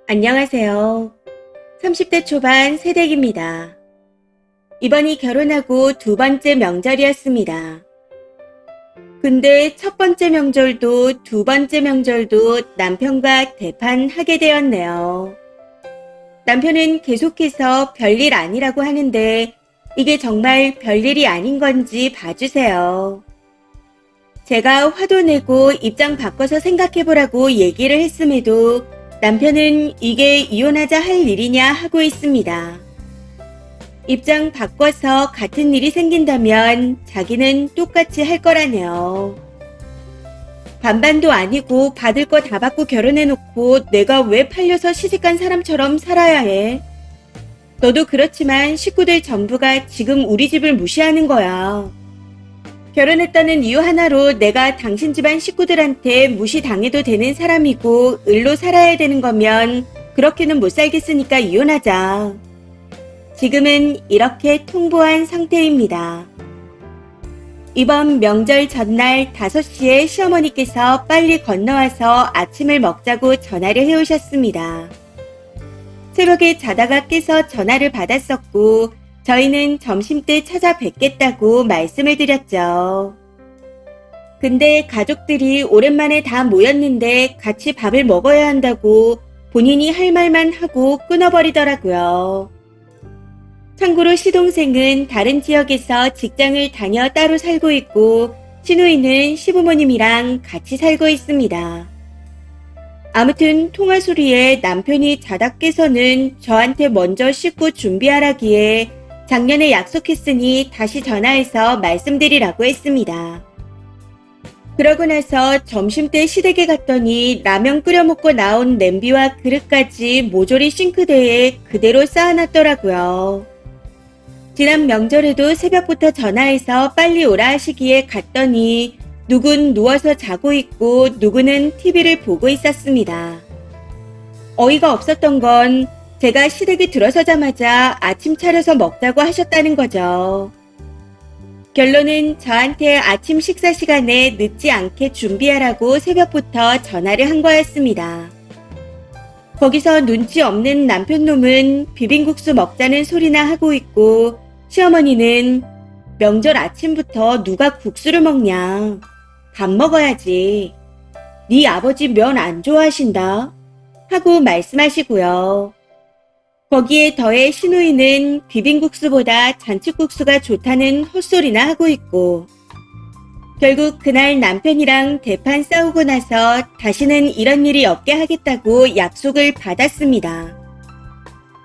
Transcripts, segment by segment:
안녕하세요. 30대 초반 새댁입니다. 이번이 결혼하고 두 번째 명절이었습니다. 근데 첫 번째 명절도 두 번째 명절도 남편과 대판하게 되었네요. 남편은 계속해서 별일 아니라고 하는데 이게 정말 별일이 아닌 건지 봐주세요. 제가 화도 내고 입장 바꿔서 생각해보라고 얘기를 했음에도 남편은 이게 이혼하자 할 일이냐 하고 있습니다. 입장 바꿔서 같은 일이 생긴다면 자기는 똑같이 할 거라네요. 반반도 아니고 받을 거 다 받고 결혼해놓고 내가 왜 팔려서 시집간 사람처럼 살아야 해? 너도 그렇지만 식구들 전부가 지금 우리 집을 무시하는 거야. 결혼했다는 이유 하나로 내가 당신 집안 식구들한테 무시당해도 되는 사람이고 을로 살아야 되는 거면 그렇게는 못 살겠으니까 이혼하자. 지금은 이렇게 통보한 상태입니다. 이번 명절 전날 5시에 시어머니께서 빨리 건너와서 아침을 먹자고 전화를 해오셨습니다. 새벽에 자다가 깨서 전화를 받았었고 저희는 점심때 찾아뵙겠다고 말씀을 드렸죠. 근데 가족들이 오랜만에 다 모였는데 같이 밥을 먹어야 한다고 본인이 할 말만 하고 끊어버리더라고요. 참고로 시동생은 다른 지역에서 직장을 다녀 따로 살고 있고 시누이는 시부모님이랑 같이 살고 있습니다. 아무튼 통화 소리에 남편이 자다 깨서는 저한테 먼저 씻고 준비하라기에 작년에 약속했으니 다시 전화해서 말씀드리라고 했습니다. 그러고 나서 점심때 시댁에 갔더니 라면 끓여 먹고 나온 냄비와 그릇까지 모조리 싱크대에 그대로 쌓아놨더라고요. 지난 명절에도 새벽부터 전화해서 빨리 오라 하시기에 갔더니 누군 누워서 자고 있고 누구는 TV를 보고 있었습니다. 어이가 없었던 건 제가 시댁에 들어서자마자 아침 차려서 먹자고 하셨다는 거죠. 결론은 저한테 아침 식사 시간에 늦지 않게 준비하라고 새벽부터 전화를 한 거였습니다. 거기서 눈치 없는 남편놈은 비빔국수 먹자는 소리나 하고 있고 시어머니는 명절 아침부터 누가 국수를 먹냐. 밥 먹어야지. 네 아버지 면 안 좋아하신다. 하고 말씀하시고요. 거기에 더해 시누이는 비빔국수보다 잔치국수가 좋다는 헛소리나 하고 있고 결국 그날 남편이랑 대판 싸우고 나서 다시는 이런 일이 없게 하겠다고 약속을 받았습니다.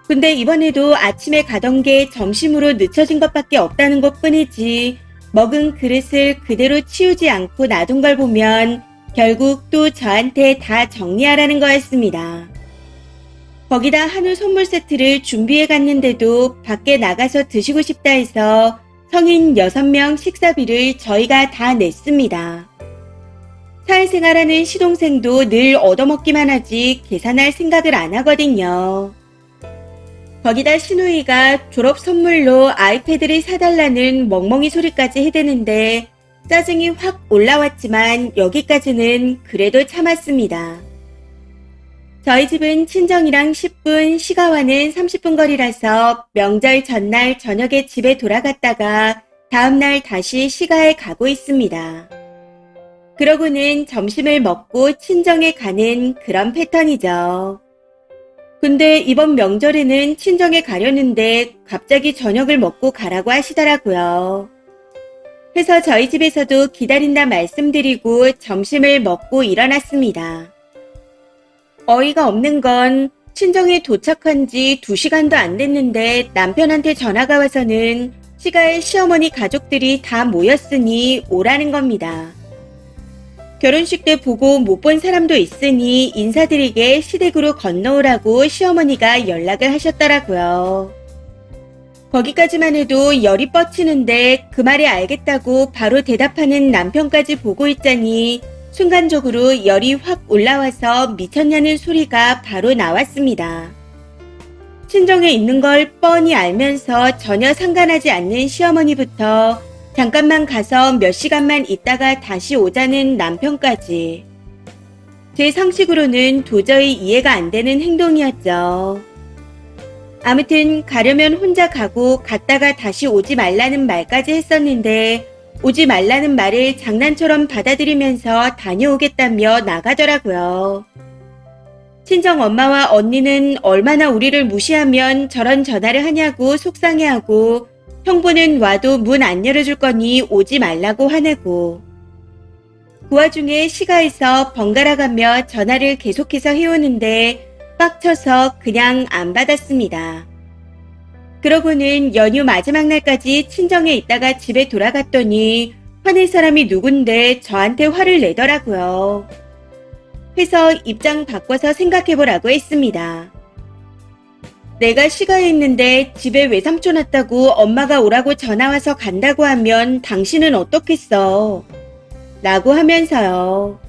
근데 이번에도 아침에 가던 게 점심으로 늦춰진 것밖에 없다는 것 뿐이지 먹은 그릇을 그대로 치우지 않고 놔둔 걸 보면 결국 또 저한테 다 정리하라는 거였습니다. 거기다 한우 선물 세트를 준비해 갔는데도 밖에 나가서 드시고 싶다 해서 성인 6명 식사비를 저희가 다 냈습니다. 사회생활하는 시동생도 늘 얻어먹기만 하지 계산할 생각을 안 하거든요. 거기다 시누이가 졸업 선물로 아이패드를 사달라는 멍멍이 소리까지 해대는데 짜증이 확 올라왔지만 여기까지는 그래도 참았습니다. 저희 집은 친정이랑 10분, 시가와는 30분 거리라서 명절 전날 저녁에 집에 돌아갔다가 다음날 다시 시가에 가고 있습니다. 그러고는 점심을 먹고 친정에 가는 그런 패턴이죠. 근데 이번 명절에는 친정에 가려는데 갑자기 저녁을 먹고 가라고 하시더라고요. 해서 저희 집에서도 기다린다 말씀드리고 점심을 먹고 일어났습니다. 어이가 없는 건 친정에 도착한 지 2시간도 안 됐는데 남편한테 전화가 와서는 시가에 시어머니 가족들이 다 모였으니 오라는 겁니다. 결혼식 때 보고 못 본 사람도 있으니 인사드리게 시댁으로 건너오라고 시어머니가 연락을 하셨더라고요. 거기까지만 해도 열이 뻗치는데 그 말에 알겠다고 바로 대답하는 남편까지 보고 있자니 순간적으로 열이 확 올라와서 미쳤냐는 소리가 바로 나왔습니다. 친정에 있는 걸 뻔히 알면서 전혀 상관하지 않는 시어머니부터 잠깐만 가서 몇 시간만 있다가 다시 오자는 남편까지. 제 상식으로는 도저히 이해가 안 되는 행동이었죠. 아무튼 가려면 혼자 가고 갔다가 다시 오지 말라는 말까지 했었는데 오지 말라는 말을 장난처럼 받아들이면서 다녀오겠다며 나가더라고요. 친정 엄마와 언니는 얼마나 우리를 무시하면 저런 전화를 하냐고 속상해하고 형부는 와도 문 안 열어줄 거니 오지 말라고 화내고 그 와중에 시가에서 번갈아 가며 전화를 계속해서 해오는데 빡쳐서 그냥 안 받았습니다. 그러고는 연휴 마지막 날까지 친정에 있다가 집에 돌아갔더니 화낼 사람이 누군데 저한테 화를 내더라고요. 해서 입장 바꿔서 생각해보라고 했습니다. 내가 시가에 있는데 집에 외삼촌 왔다고 엄마가 오라고 전화와서 간다고 하면 당신은 어떻겠어? 라고 하면서요.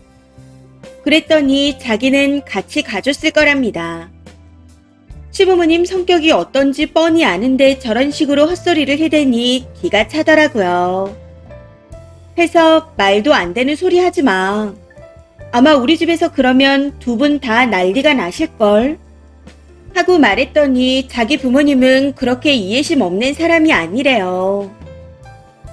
그랬더니 자기는 같이 가줬을 거랍니다. 시부모님 성격이 어떤지 뻔히 아는데 저런 식으로 헛소리를 해대니 기가 차더라고요. 해서 말도 안 되는 소리 하지 마. 아마 우리 집에서 그러면 두 분 다 난리가 나실걸? 하고 말했더니 자기 부모님은 그렇게 이해심 없는 사람이 아니래요.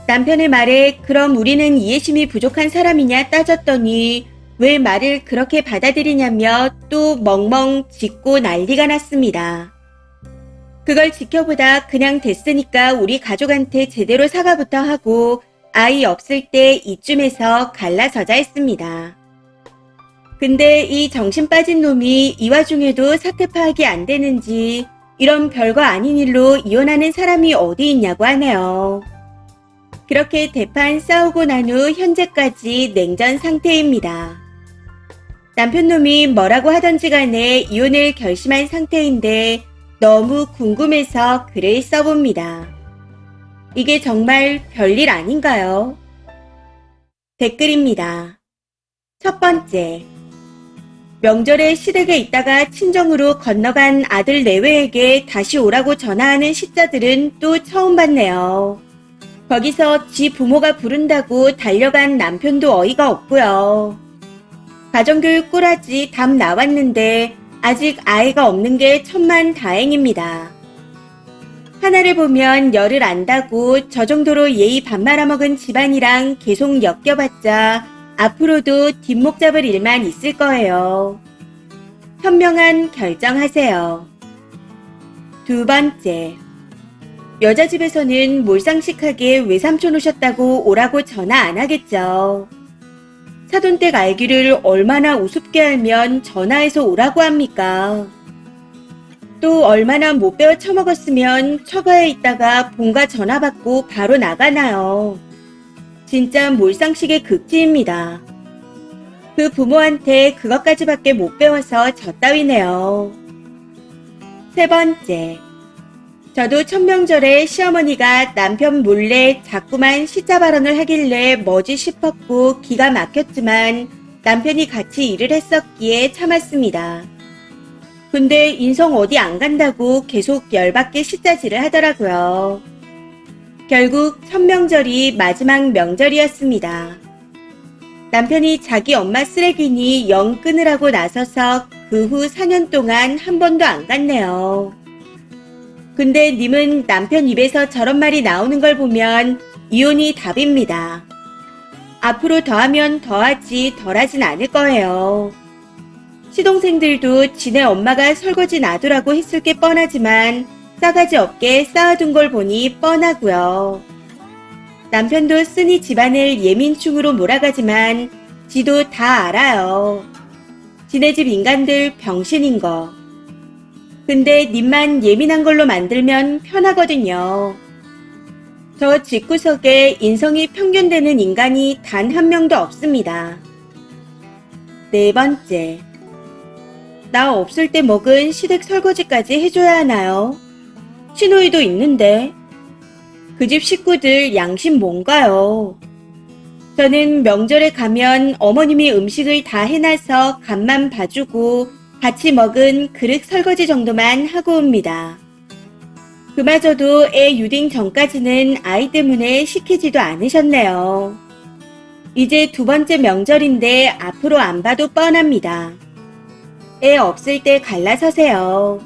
남편의 말에 그럼 우리는 이해심이 부족한 사람이냐 따졌더니 왜 말을 그렇게 받아들이냐며 또 멍멍 짖고 난리가 났습니다. 그걸 지켜보다 그냥 됐으니까 우리 가족한테 제대로 사과부터 하고 아이 없을 때 이쯤에서 갈라서자 했습니다. 근데 이 정신 빠진 놈이 이 와중에도 사태 파악이 안 되는지 이런 별거 아닌 일로 이혼하는 사람이 어디 있냐고 하네요. 그렇게 대판 싸우고 난 후 현재까지 냉전 상태입니다. 남편 놈이 뭐라고 하던지 간에 이혼을 결심한 상태인데 너무 궁금해서 글을 써봅니다. 이게 정말 별일 아닌가요? 댓글입니다. 첫 번째. 명절에 시댁에 있다가 친정으로 건너간 아들 내외에게 다시 오라고 전화하는 시자들은 또 처음 봤네요. 거기서 지 부모가 부른다고 달려간 남편도 어이가 없고요. 가정교육 꼬라지 답 나왔는데 아직 아이가 없는 게 천만다행입니다. 하나를 보면 열을 안다고 저 정도로 예의 밥 말아먹은 집안이랑 계속 엮여봤자 앞으로도 뒷목 잡을 일만 있을 거예요. 현명한 결정하세요. 두 번째. 여자 집에서는 몰상식하게 외삼촌 오셨다고 오라고 전화 안 하겠죠. 사돈댁 알기를 얼마나 우습게 알면 전화해서 오라고 합니까? 또 얼마나 못 배워 처먹었으면 처가에 있다가 본가 전화 받고 바로 나가나요? 진짜 몰상식의 극치입니다. 그 부모한테 그것까지밖에 못 배워서 저 따위네요. 세 번째. 저도 천명절에 시어머니가 남편 몰래 자꾸만 시자 발언을 하길래 뭐지 싶었고 기가 막혔지만 남편이 같이 일을 했었기에 참았습니다. 근데 인성 어디 안 간다고 계속 열받게 시자질을 하더라고요. 결국 천명절이 마지막 명절이었습니다. 남편이 자기 엄마 쓰레기니 영 끊으라고 나서서 그 후 4년 동안 한 번도 안 갔네요. 근데 님은 남편 입에서 저런 말이 나오는 걸 보면 이혼이 답입니다. 앞으로 더하면 더하지 덜하진 않을 거예요. 시동생들도 지네 엄마가 설거지 놔두라고 했을 게 뻔하지만 싸가지 없게 쌓아둔 걸 보니 뻔하고요. 남편도 쓰니 집안을 예민충으로 몰아가지만 지도 다 알아요. 지네 집 인간들 병신인 거. 근데 님만 예민한 걸로 만들면 편하거든요. 저 집구석에 인성이 평균되는 인간이 단 한 명도 없습니다. 네 번째. 나 없을 때 먹은 시댁 설거지까지 해줘야 하나요? 시누이도 있는데. 그 집 식구들 양심 뭔가요? 저는 명절에 가면 어머님이 음식을 다 해놔서 간만 봐주고 같이 먹은 그릇 설거지 정도만 하고 옵니다. 그마저도 애 유딩 전까지는 아이 때문에 시키지도 않으셨네요. 이제 두 번째 명절인데 앞으로 안 봐도 뻔합니다. 애 없을 때 갈라서세요.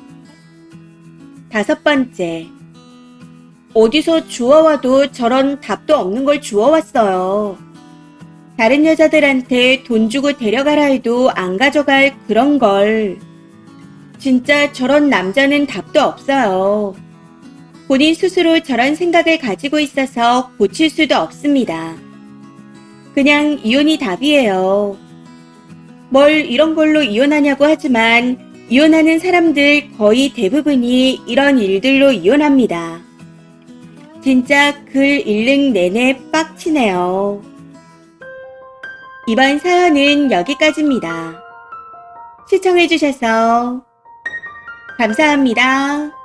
다섯 번째. 어디서 주워와도 저런 답도 없는 걸 주워왔어요. 다른 여자들한테 돈 주고 데려가라 해도 안 가져갈 그런 걸. 진짜 저런 남자는 답도 없어요. 본인 스스로 저런 생각을 가지고 있어서 고칠 수도 없습니다. 그냥 이혼이 답이에요. 뭘 이런 걸로 이혼하냐고 하지만 이혼하는 사람들 거의 대부분이 이런 일들로 이혼합니다. 진짜 글 읽는 내내 빡치네요. 이번 사연은 여기까지입니다. 시청해주셔서 감사합니다.